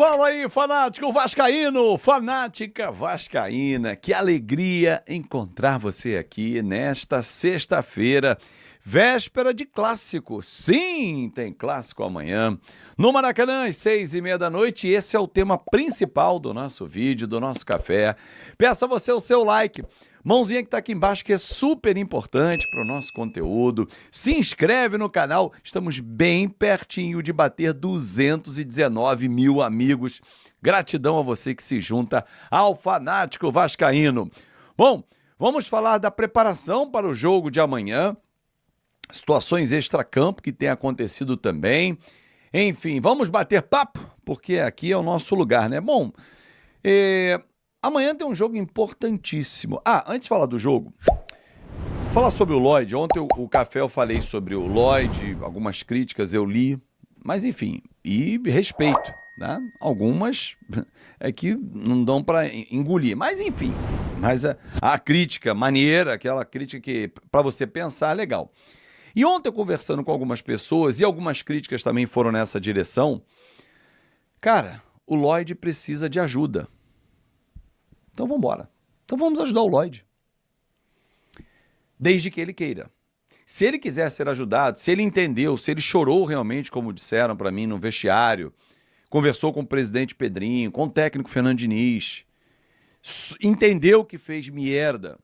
Fala aí, fanático vascaíno, fanática vascaína. Que alegria encontrar você aqui nesta sexta-feira, véspera de clássico. Sim, tem clássico amanhã no Maracanã, às 6h30 da noite. E esse é o tema principal do nosso vídeo, do nosso café. Peço a você o seu like. Mãozinha que tá aqui embaixo, que é super importante para o nosso conteúdo. Se inscreve no canal, estamos bem pertinho de bater 219 mil amigos. Gratidão a você que se junta ao fanático vascaíno. Bom, vamos falar da preparação para o jogo de amanhã, situações extracampo que tem acontecido também. Enfim, vamos bater papo, porque aqui é o nosso lugar, né? Bom, amanhã tem um jogo importantíssimo. Antes de falar do jogo, falar sobre o Lloyd. Ontem o café eu falei sobre o Lloyd, algumas críticas eu li, mas enfim, e respeito, né? Algumas é que não dão para engolir, mas enfim. Mas a crítica maneira, aquela crítica que para você pensar é legal. E ontem eu conversando com algumas pessoas, e algumas críticas também foram nessa direção, cara, o Lloyd precisa de ajuda. Então vamos embora. Então vamos ajudar o Lloyd. Desde que ele queira. Se ele quiser ser ajudado, se ele entendeu, se ele chorou realmente, como disseram para mim no vestiário, conversou com o presidente Pedrinho, com o técnico Fernando Diniz, entendeu que fez merda,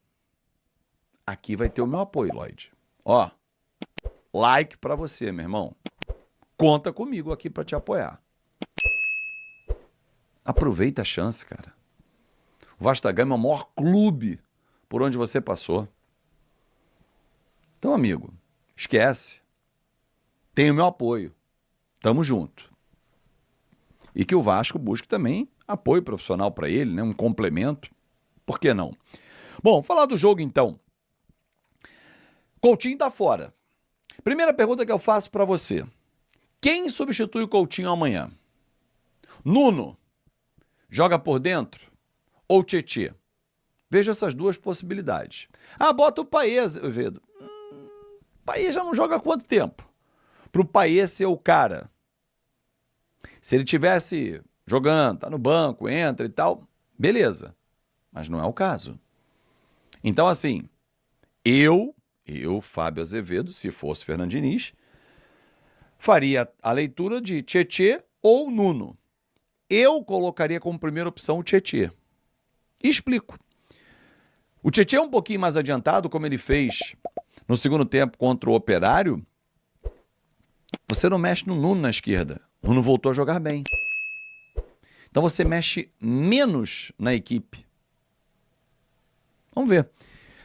aqui vai ter o meu apoio, Lloyd. Ó, like para você, meu irmão. Conta comigo aqui para te apoiar. Aproveita a chance, cara. O Vasco da Gama é o maior clube por onde você passou. Então, amigo, esquece. Tem o meu apoio. Tamo junto. E que o Vasco busque também apoio profissional para ele, né? Um complemento. Por que não? Bom, falar do jogo então. Coutinho tá fora. Primeira pergunta que eu faço para você. Quem substitui o Coutinho amanhã? Nuno joga por dentro? Ou Tietê? Veja essas duas possibilidades. Bota o Payet, Vedo. Payet já não joga há quanto tempo? Para o Payet ser o cara. Se ele tivesse jogando, tá no banco, entra e tal, beleza. Mas não é o caso. Então, assim, eu, Fábio Azevedo, se fosse Fernando Diniz, faria a leitura de Tietê ou Nuno. Eu colocaria como primeira opção o Tietê. E explico. O Tietê é um pouquinho mais adiantado, como ele fez no segundo tempo contra o Operário. Você não mexe no Nuno na esquerda. O Nuno voltou a jogar bem. Então você mexe menos na equipe. Vamos ver.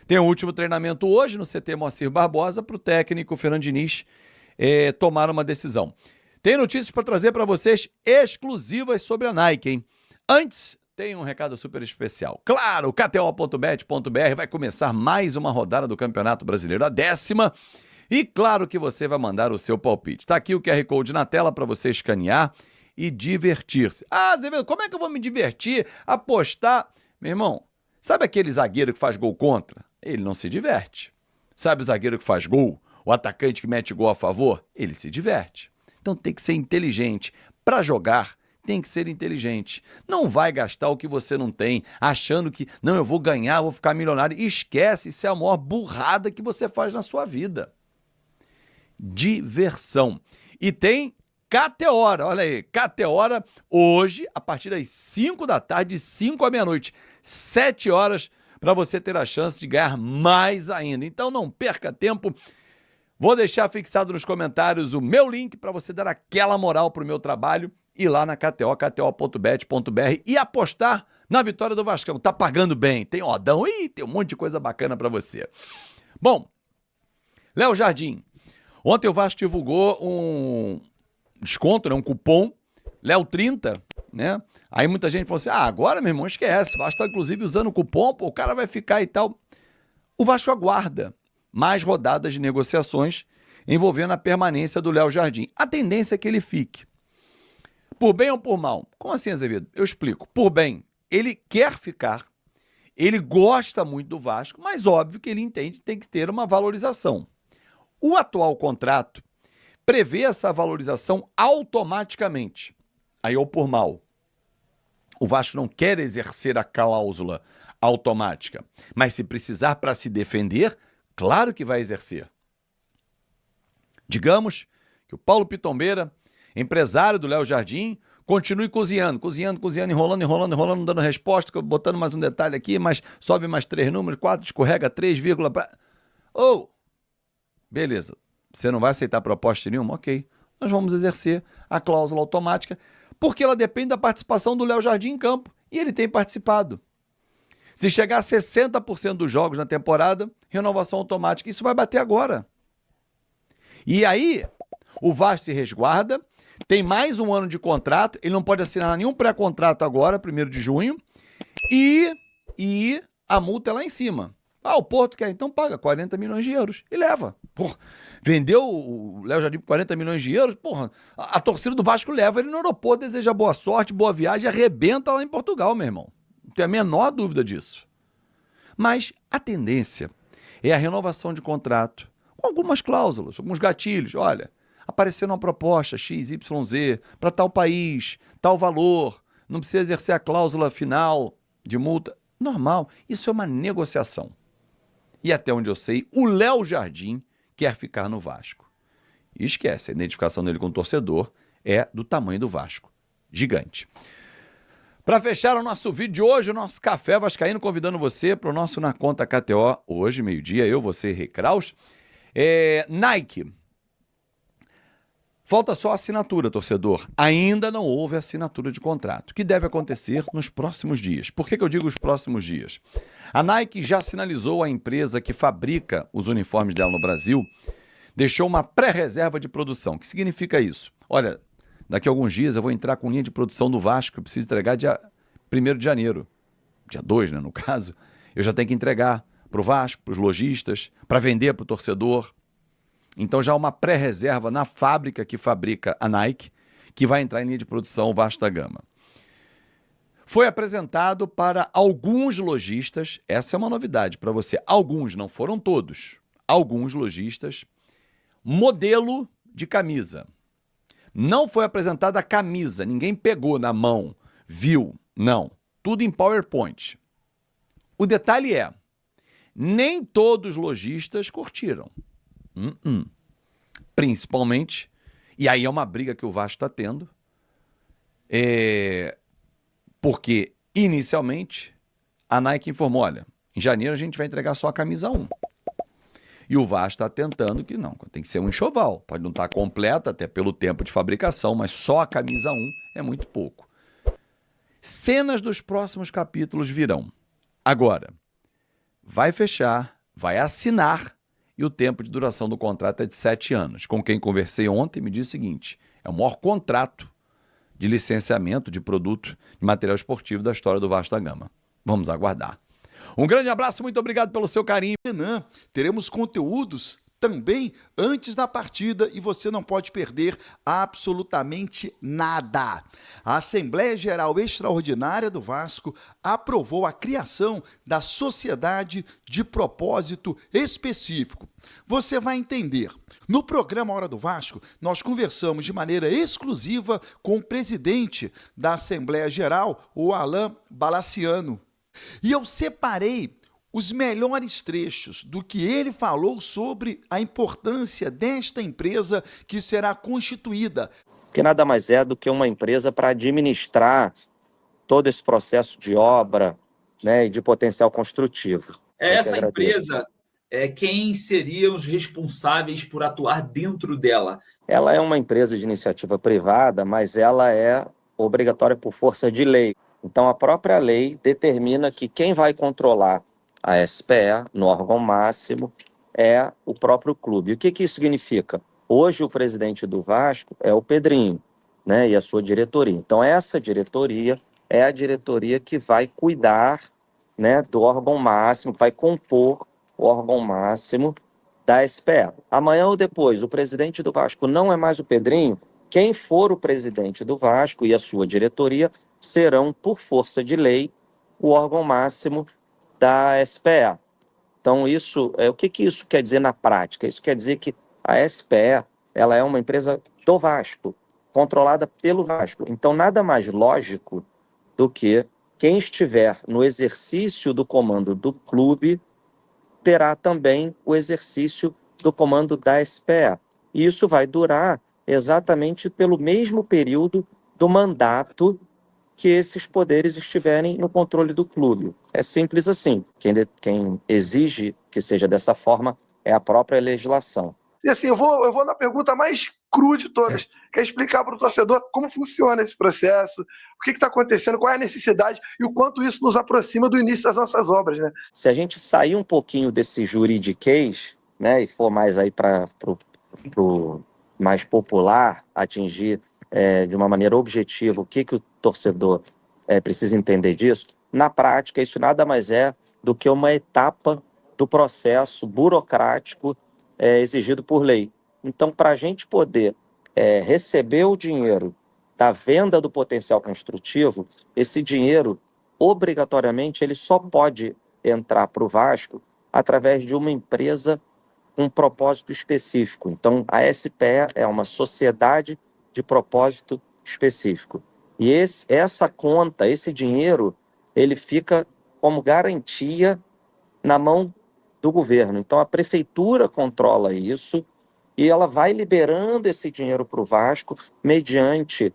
Tem o último treinamento hoje no CT Moacir Barbosa para o técnico Fernando Diniz tomar uma decisão. Tem notícias para trazer para vocês exclusivas sobre a Nike, hein? Antes, tem um recado super especial. Claro, KTO.bet.br vai começar mais uma rodada do Campeonato Brasileiro, a 10ª. E claro que você vai mandar o seu palpite. Tá aqui o QR Code na tela para você escanear e divertir-se. Azevedo, como é que eu vou me divertir, apostar? Meu irmão, sabe aquele zagueiro que faz gol contra? Ele não se diverte. Sabe o zagueiro que faz gol? O atacante que mete gol a favor? Ele se diverte. Então tem que ser inteligente. Para jogar, tem que ser inteligente. Não vai gastar o que você não tem, achando que, não, eu vou ganhar, vou ficar milionário. Esquece, isso é a maior burrada que você faz na sua vida. Diversão. E tem KTO, olha aí, KTO hoje, a partir das 5 da tarde, de 5 à meia-noite, 7 horas, para você ter a chance de ganhar mais ainda. Então não perca tempo. Vou deixar fixado nos comentários o meu link para você dar aquela moral para o meu trabalho. Ir lá na KTO, kto.bet.br e apostar na vitória do Vascão. Tá pagando bem, tem odão e tem um monte de coisa bacana para você. Bom, Léo Jardim. Ontem o Vasco divulgou um desconto, né, um cupom, Léo 30, né? Aí muita gente falou assim, agora, meu irmão, esquece. O Vasco tá inclusive usando o cupom, o cara vai ficar e tal. O Vasco aguarda mais rodadas de negociações envolvendo a permanência do Léo Jardim. A tendência é que ele fique. Por bem ou por mal? Como assim, Azevedo? Eu explico. Por bem, ele quer ficar, ele gosta muito do Vasco, mas óbvio que ele entende que tem que ter uma valorização. O atual contrato prevê essa valorização automaticamente. Aí, ou por mal, O Vasco não quer exercer a cláusula automática, mas se precisar para se defender, claro que vai exercer. Digamos que o Paulo Pitombeira, empresário do Léo Jardim, continue cozinhando, enrolando, dando resposta, botando mais um detalhe aqui, mas sobe mais 3 números, 4, escorrega 3, beleza, você não vai aceitar proposta nenhuma? Ok, nós vamos exercer a cláusula automática, porque ela depende da participação do Léo Jardim em campo, e ele tem participado. Se chegar a 60% dos jogos na temporada, renovação automática, isso vai bater agora. E aí, o Vasco se resguarda, tem mais um ano de contrato, ele não pode assinar nenhum pré-contrato agora, 1º de junho, e a multa é lá em cima. Ah, o Porto quer, então paga 40 milhões de euros e leva. Porra, vendeu o Léo Jardim por 40 milhões de euros, porra, a torcida do Vasco leva ele no aeroporto, deseja boa sorte, boa viagem, arrebenta lá em Portugal, meu irmão. Não tem a menor dúvida disso. Mas a tendência é a renovação de contrato, com algumas cláusulas, alguns gatilhos. Olha, apareceu uma proposta XYZ para tal país, tal valor, não precisa exercer a cláusula final de multa. Normal, isso é uma negociação. E até onde eu sei, o Léo Jardim quer ficar no Vasco. E esquece, a identificação dele com o torcedor é do tamanho do Vasco. Gigante. Para fechar o nosso vídeo de hoje, o nosso Café Vascaíno, convidando você para o nosso Na Conta KTO, hoje, meio-dia, eu, você e Rei Kraus. Nike. Falta só a assinatura, torcedor. Ainda não houve assinatura de contrato, que deve acontecer nos próximos dias. Por que eu digo os próximos dias? A Nike já sinalizou à empresa que fabrica os uniformes dela no Brasil, deixou uma pré-reserva de produção. O que significa isso? Olha, daqui a alguns dias eu vou entrar com linha de produção do Vasco, eu preciso entregar dia 1º de janeiro. Dia 2, né, no caso. Eu já tenho que entregar para o Vasco, para os lojistas, para vender para o torcedor. Então já há uma pré-reserva na fábrica que fabrica a Nike, que vai entrar em linha de produção o Vasco da Gama. Foi apresentado para alguns lojistas, essa é uma novidade para você, alguns, não foram todos, alguns lojistas, modelo de camisa. Não foi apresentada a camisa, ninguém pegou na mão, viu, não, tudo em PowerPoint. O detalhe é, nem todos os lojistas curtiram. Principalmente, e aí é uma briga que o Vasco está tendo, porque inicialmente a Nike informou, olha, em janeiro a gente vai entregar só a camisa 1. E o Vasco está tentando que não, tem que ser um enxoval, pode não estar completa até pelo tempo de fabricação, mas só a camisa 1 é muito pouco. Cenas dos próximos capítulos virão. Agora, vai fechar, vai assinar, e o tempo de duração do contrato é de 7 anos. Com quem conversei ontem me disse o seguinte, é o maior contrato de licenciamento de produto de material esportivo da história do Vasco da Gama. Vamos aguardar. Um grande abraço, muito obrigado pelo seu carinho. Teremos conteúdos também antes da partida e você não pode perder absolutamente nada. A Assembleia Geral Extraordinária do Vasco aprovou a criação da Sociedade de Propósito Específico. Você vai entender. No programa Hora do Vasco, nós conversamos de maneira exclusiva com o presidente da Assembleia Geral, o Alain Balaciano. E eu separei os melhores trechos do que ele falou sobre a importância desta empresa que será constituída. Que nada mais é do que uma empresa para administrar todo esse processo de obra, né, e de potencial construtivo. Essa empresa, quem seriam os responsáveis por atuar dentro dela? Ela é uma empresa de iniciativa privada, mas ela é obrigatória por força de lei. Então, a própria lei determina que quem vai controlar a SPE, no órgão máximo, é o próprio clube. E o que isso significa? Hoje, o presidente do Vasco é o Pedrinho, né, e a sua diretoria. Então, essa diretoria é a diretoria que vai cuidar, né, do órgão máximo, vai compor o órgão máximo da SPE. Amanhã ou depois, o presidente do Vasco não é mais o Pedrinho, quem for o presidente do Vasco e a sua diretoria serão, por força de lei, o órgão máximo da SPE. Então, o que isso quer dizer na prática? Isso quer dizer que a SPE ela é uma empresa do Vasco, controlada pelo Vasco. Então, nada mais lógico do que quem estiver no exercício do comando do clube terá também o exercício do comando da SPE. E isso vai durar exatamente pelo mesmo período do mandato que esses poderes estiverem no controle do clube. É simples assim. Quem exige que seja dessa forma é a própria legislação. E assim, eu vou na pergunta mais crua de todas. Quer explicar para o torcedor como funciona esse processo, o que está acontecendo, qual é a necessidade e o quanto isso nos aproxima do início das nossas obras, né? Se a gente sair um pouquinho desse juridiquês, né, e for mais aí para o mais popular, atingir de uma maneira objetiva o que o torcedor precisa entender disso, na prática isso nada mais é do que uma etapa do processo burocrático exigido por lei. Então, para a gente poder receber o dinheiro da venda do potencial construtivo, esse dinheiro, obrigatoriamente, ele só pode entrar para o Vasco através de uma empresa com um propósito específico. Então, a SPE é uma sociedade de propósito específico. E essa conta, esse dinheiro, ele fica como garantia na mão do governo. Então, a prefeitura controla isso e ela vai liberando esse dinheiro para o Vasco mediante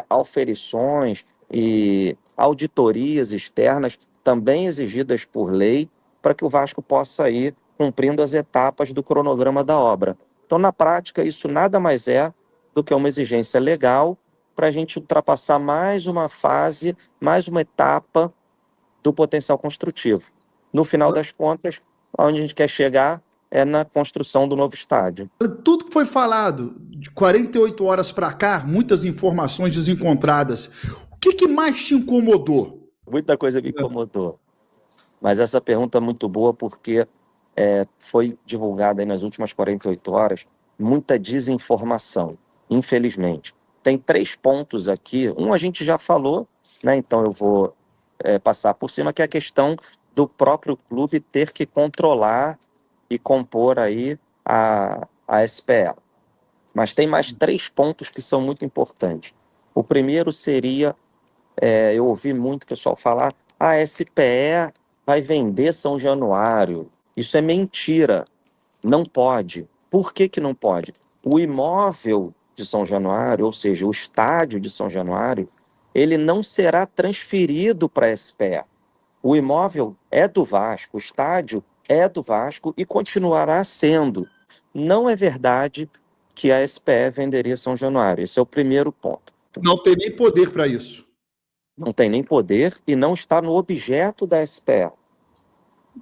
auferições e auditorias externas também exigidas por lei para que o Vasco possa ir cumprindo as etapas do cronograma da obra. Então, na prática, isso nada mais é do que uma exigência legal para a gente ultrapassar mais uma fase, mais uma etapa do potencial construtivo. No final das contas, onde a gente quer chegar é na construção do novo estádio. Tudo que foi falado de 48 horas para cá, muitas informações desencontradas. O que mais te incomodou? Muita coisa me incomodou. Mas essa pergunta é muito boa porque foi divulgada aí nas últimas 48 horas muita desinformação, infelizmente. Tem 3 pontos aqui. Um a gente já falou, né? Então eu vou passar por cima, que é a questão do próprio clube ter que controlar e compor aí a SPE. Mas tem mais 3 pontos que são muito importantes. O primeiro seria, eu ouvi muito pessoal falar, a SPE vai vender São Januário. Isso é mentira, não pode. Por que não pode? O imóvel de São Januário, ou seja, o estádio de São Januário, ele não será transferido para a SPE. O imóvel é do Vasco, o estádio é do Vasco e continuará sendo. Não é verdade que a SPE venderia São Januário. Esse é o primeiro ponto. Não tem nem poder para isso. Não tem nem poder e não está no objeto da SPE.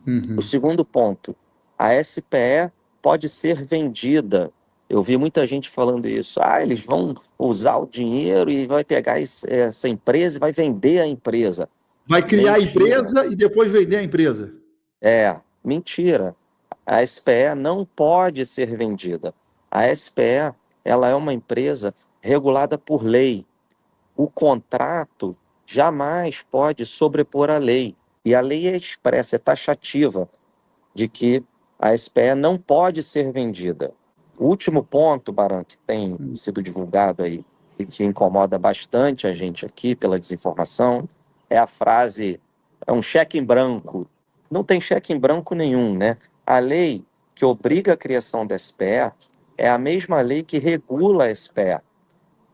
Uhum. O segundo ponto, a SPE pode ser vendida. Eu vi muita gente falando isso. Eles vão usar o dinheiro e vai pegar essa empresa e vai vender a empresa. Vai criar Mentira. a empresa e depois vender a empresa. Mentira. A SPE não pode ser vendida. A SPE, ela é uma empresa regulada por lei. O contrato jamais pode sobrepor a lei. E a lei é expressa, é taxativa, de que a SPE não pode ser vendida. O último ponto, Baran, que tem sido divulgado aí e que incomoda bastante a gente aqui pela desinformação, é a frase, é um cheque em branco. Não tem cheque em branco nenhum, né? A lei que obriga a criação da SPE é a mesma lei que regula a SPE.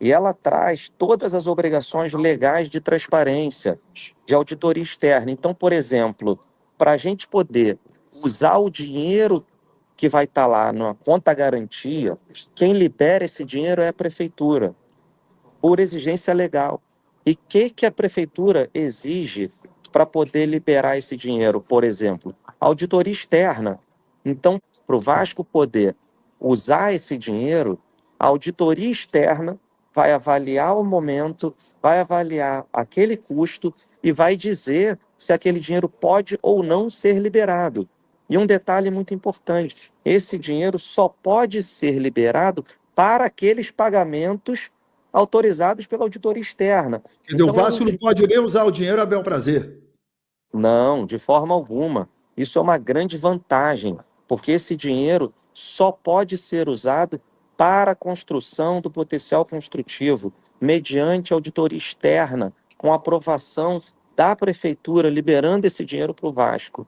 E ela traz todas as obrigações legais de transparência, de auditoria externa. Então, por exemplo, para a gente poder usar o dinheiro que vai estar lá na conta garantia, quem libera esse dinheiro é a prefeitura, por exigência legal. E o que a prefeitura exige para poder liberar esse dinheiro? Por exemplo, auditoria externa. Então, para o Vasco poder usar esse dinheiro, a auditoria externa vai avaliar o momento, vai avaliar aquele custo e vai dizer se aquele dinheiro pode ou não ser liberado. E um detalhe muito importante, esse dinheiro só pode ser liberado para aqueles pagamentos autorizados pela auditoria externa. Quer dizer, o Vasco não pode nem usar o dinheiro a bel prazer. Não, de forma alguma. Isso é uma grande vantagem, porque esse dinheiro só pode ser usado para a construção do potencial construtivo, mediante auditoria externa, com a aprovação da prefeitura liberando esse dinheiro para o Vasco.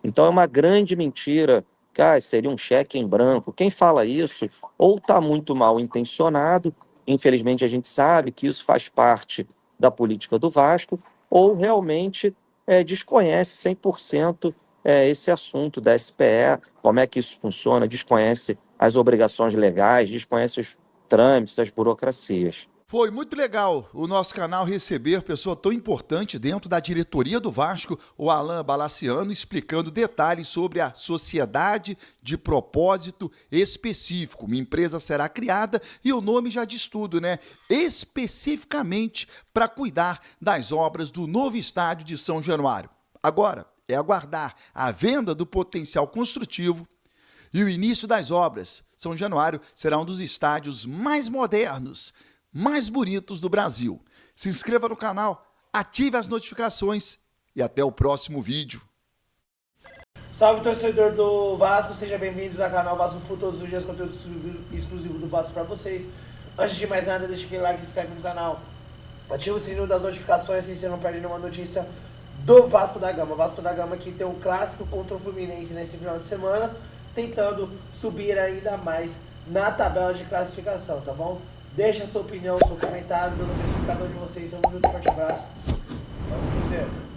Então é uma grande mentira que seria um cheque em branco. Quem fala isso ou está muito mal intencionado, infelizmente a gente sabe que isso faz parte da política do Vasco, ou realmente desconhece 100% esse assunto da SPE, como é que isso funciona, desconhece as obrigações legais, desconhece os trâmites, as burocracias. Foi muito legal o nosso canal receber pessoa tão importante dentro da diretoria do Vasco, o Alan Balaciano, explicando detalhes sobre a sociedade de propósito específico. Uma empresa será criada e o nome já diz tudo, né? Especificamente para cuidar das obras do novo estádio de São Januário. Agora é aguardar a venda do potencial construtivo e o início das obras. São Januário será um dos estádios mais modernos, mais bonitos do Brasil. Se inscreva no canal, ative as notificações e até o próximo vídeo. Salve, torcedor do Vasco, sejam bem-vindos ao canal Vasco Full, todos os dias conteúdo exclusivo do Vasco para vocês. Antes de mais nada, deixa aquele like, se inscreve no canal, ativa o sininho das notificações, assim você não perde nenhuma notícia do Vasco da Gama. Vasco da Gama que tem um clássico contra o Fluminense nesse final de semana, tentando subir ainda mais na tabela de classificação, tá bom? Deixa a sua opinião, seu comentário, dando um beijo para cada um de vocês. Tamo junto, forte abraço. Vamos, Cruzeiro.